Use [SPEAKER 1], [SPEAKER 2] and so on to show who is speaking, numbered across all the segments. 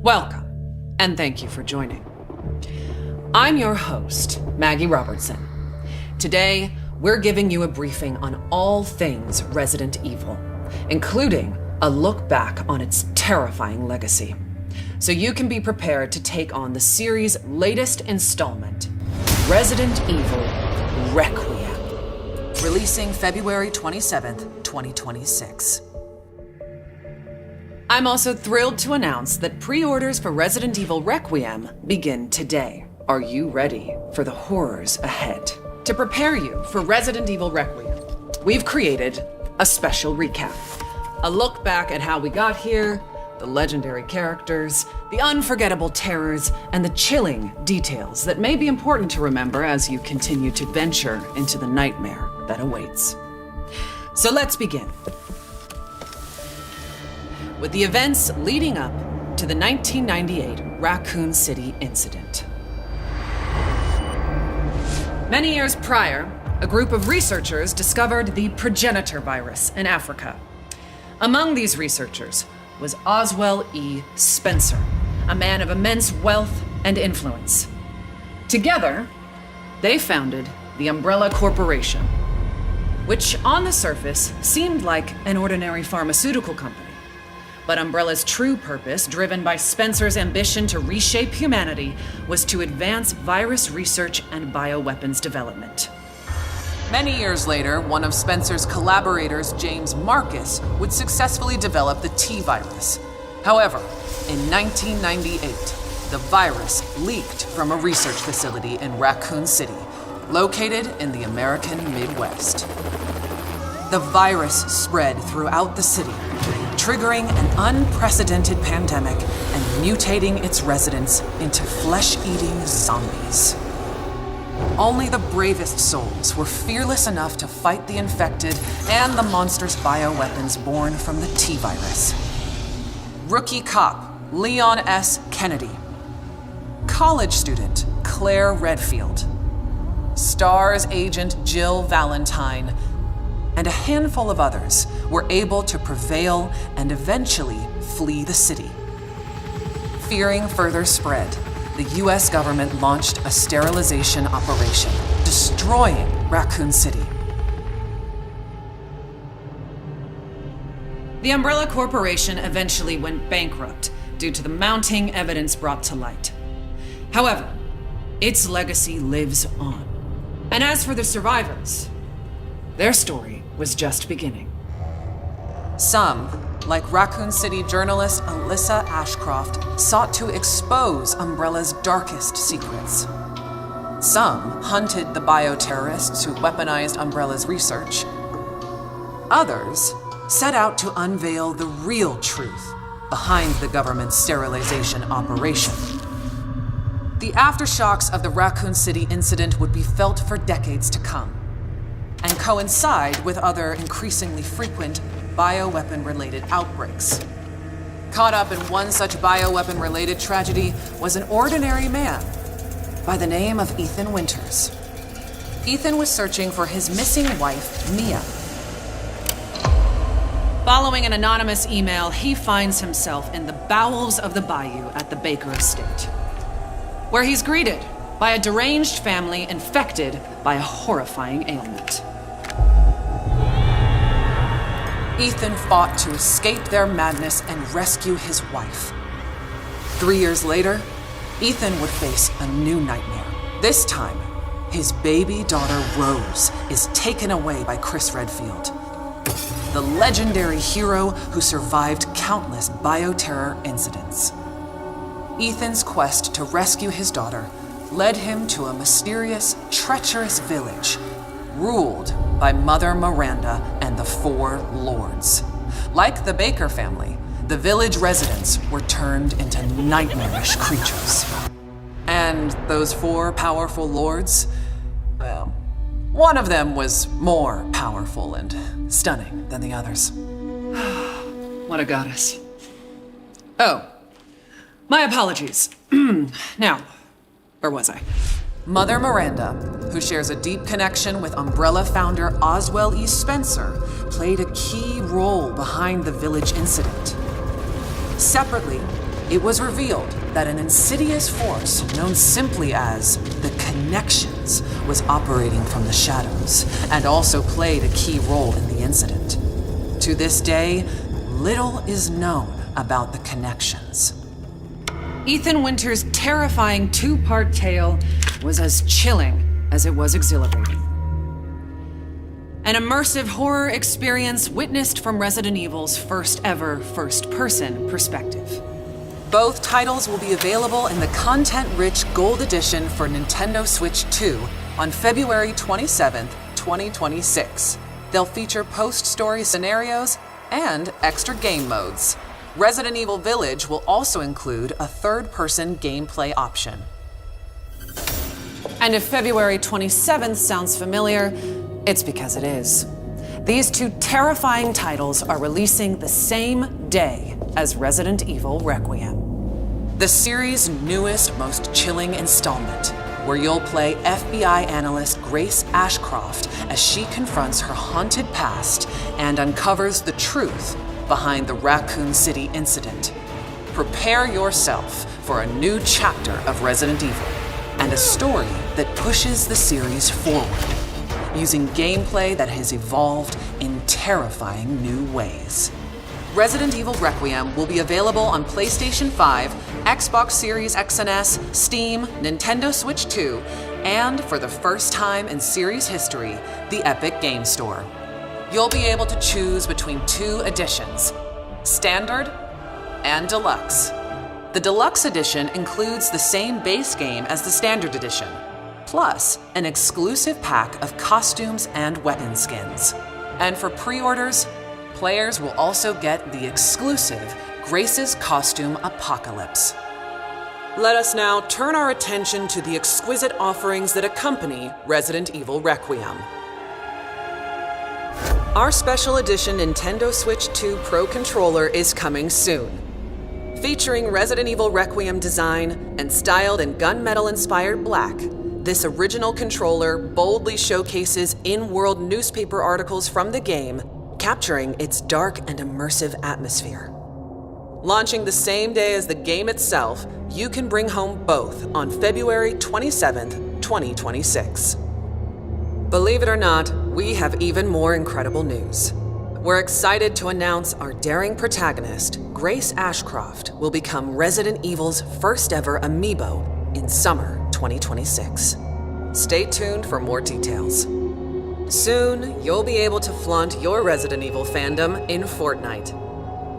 [SPEAKER 1] Welcome, and thank you for joining. I'm your host, Maggie Robertson. Today, we're giving you a briefing on all things Resident Evil, including a look back on its terrifying legacy, so you can be prepared to take on the series' latest installment, Resident Evil Requiem, releasing February 27th, 2026. I'm also thrilled to announce that pre-orders for Resident Evil Requiem begin today. Are you ready for the horrors ahead? To prepare you for Resident Evil Requiem, we've created a special recap. A look back at how we got here, the legendary characters, the unforgettable terrors, and the chilling details that may be important to remember as you continue to venture into the nightmare that awaits. So let's begin with the events leading up to the 1998 Raccoon City incident. Many years prior, a group of researchers discovered the progenitor virus in Africa. Among these researchers was Oswell E. Spencer, a man of immense wealth and influence. Together, they founded the Umbrella Corporation, which on the surface seemed like an ordinary pharmaceutical company. But Umbrella's true purpose, driven by Spencer's ambition to reshape humanity, was to advance virus research and bioweapons development. Many years later, one of Spencer's collaborators, James Marcus, would successfully develop the T-virus. However, in 1998, the virus leaked from a research facility in Raccoon City, located in the American Midwest. The virus spread throughout the city, triggering an unprecedented pandemic and mutating its residents into flesh-eating zombies. Only the bravest souls were fearless enough to fight the infected and the monstrous bioweapons born from the T-virus. Rookie cop Leon S. Kennedy, college student Claire Redfield, STARS agent Jill Valentine, and a handful of others were able to prevail and eventually flee the city. Fearing further spread, the US government launched a sterilization operation, destroying Raccoon City. The Umbrella Corporation eventually went bankrupt due to the mounting evidence brought to light. However, its legacy lives on. And as for the survivors, their story was just beginning. Some, like Raccoon City journalist Alyssa Ashcroft, sought to expose Umbrella's darkest secrets. Some hunted the bioterrorists who weaponized Umbrella's research. Others set out to unveil the real truth behind the government's sterilization operation. The aftershocks of the Raccoon City incident would be felt for decades to come, and coincide with other increasingly frequent bioweapon-related outbreaks. Caught up in one such bioweapon-related tragedy was an ordinary man by the name of Ethan Winters. Ethan was searching for his missing wife, Mia. Following an anonymous email, he finds himself in the bowels of the bayou at the Baker estate, where he's greeted by a deranged family infected by a horrifying ailment. Ethan fought to escape their madness and rescue his wife. 3 years later, Ethan would face a new nightmare. This time, his baby daughter Rose is taken away by Chris Redfield, the legendary hero who survived countless bioterror incidents. Ethan's quest to rescue his daughter led him to a mysterious, treacherous village ruled by Mother Miranda and the Four Lords. Like the Baker family, the village residents were turned into nightmarish creatures. And those four powerful lords, well, one of them was more powerful and stunning than the others. What a goddess. Oh, my apologies. Now, where was I? Mother Miranda, who shares a deep connection with Umbrella founder Oswell E. Spencer, played a key role behind the village incident. Separately, it was revealed that an insidious force known simply as the Connections was operating from the shadows and also played a key role in the incident. To this day, little is known about the Connections. Ethan Winter's terrifying two-part tale was as chilling as it was exhilarating. An immersive horror experience witnessed from Resident Evil's first ever first-person perspective. Both titles will be available in the content-rich Gold Edition for Nintendo Switch 2 on February 27th, 2026. They'll feature post-story scenarios and extra game modes. Resident Evil Village will also include a third-person gameplay option. And if February 27th sounds familiar, it's because it is. These two terrifying titles are releasing the same day as Resident Evil Requiem. The series' newest, most chilling installment, where you'll play FBI analyst Grace Ashcroft as she confronts her haunted past and uncovers the truth behind the Raccoon City incident. Prepare yourself for a new chapter of Resident Evil and a story that pushes the series forward, using gameplay that has evolved in terrifying new ways. Resident Evil Requiem will be available on PlayStation 5, Xbox Series X and S, Steam, Nintendo Switch 2, and for the first time in series history, the Epic Game Store. You'll be able to choose between two editions, Standard and Deluxe. The Deluxe Edition includes the same base game as the Standard Edition, plus an exclusive pack of costumes and weapon skins. And for pre-orders, players will also get the exclusive Grace's Costume Apocalypse. Let us now turn our attention to the exquisite offerings that accompany Resident Evil Requiem. Our special edition Nintendo Switch 2 Pro controller is coming soon. Featuring Resident Evil Requiem design and styled in gunmetal-inspired black, this original controller boldly showcases in-world newspaper articles from the game, capturing its dark and immersive atmosphere. Launching the same day as the game itself, you can bring home both on February 27th, 2026. Believe it or not, we have even more incredible news. We're excited to announce our daring protagonist, Grace Ashcroft, will become Resident Evil's first ever amiibo in summer 2026. Stay tuned for more details. Soon, you'll be able to flaunt your Resident Evil fandom in Fortnite.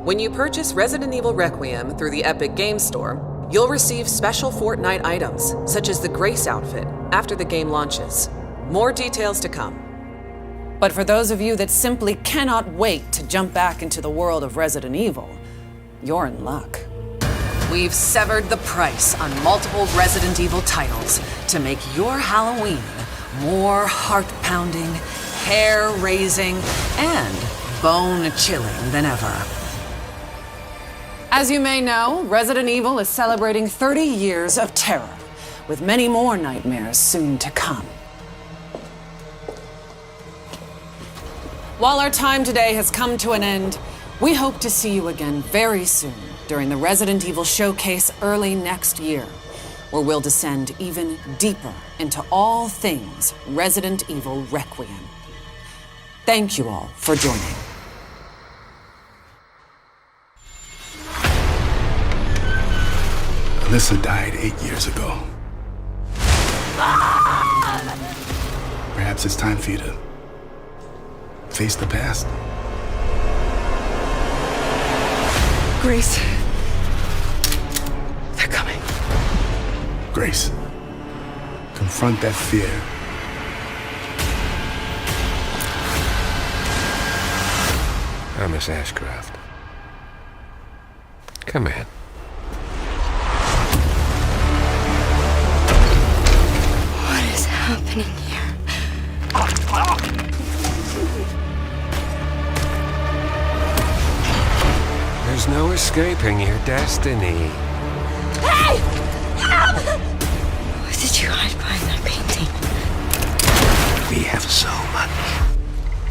[SPEAKER 1] When you purchase Resident Evil Requiem through the Epic Game Store, you'll receive special Fortnite items, such as the Grace outfit, after the game launches. More details to come. But for those of you that simply cannot wait to jump back into the world of Resident Evil, you're in luck. We've severed the price on multiple Resident Evil titles to make your Halloween more heart-pounding, hair-raising, and bone-chilling than ever. As you may know, Resident Evil is celebrating 30 years of terror, with many more nightmares soon to come. While our time today has come to an end, we hope to see you again very soon during the Resident Evil Showcase early next year, where we'll descend even deeper into all things Resident Evil Requiem. Thank you all for joining.
[SPEAKER 2] Alyssa died 8 years ago. Perhaps it's time for you to face the past.
[SPEAKER 3] Grace. They're coming.
[SPEAKER 2] Grace, confront that fear.
[SPEAKER 4] Miss Ashcroft. Come in.
[SPEAKER 3] What is happening here?
[SPEAKER 4] There's no escaping your destiny.
[SPEAKER 3] Hey! Help! What did you hide behind that painting?
[SPEAKER 2] We have so much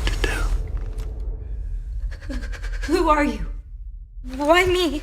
[SPEAKER 2] to do.
[SPEAKER 3] Who are you? Why me?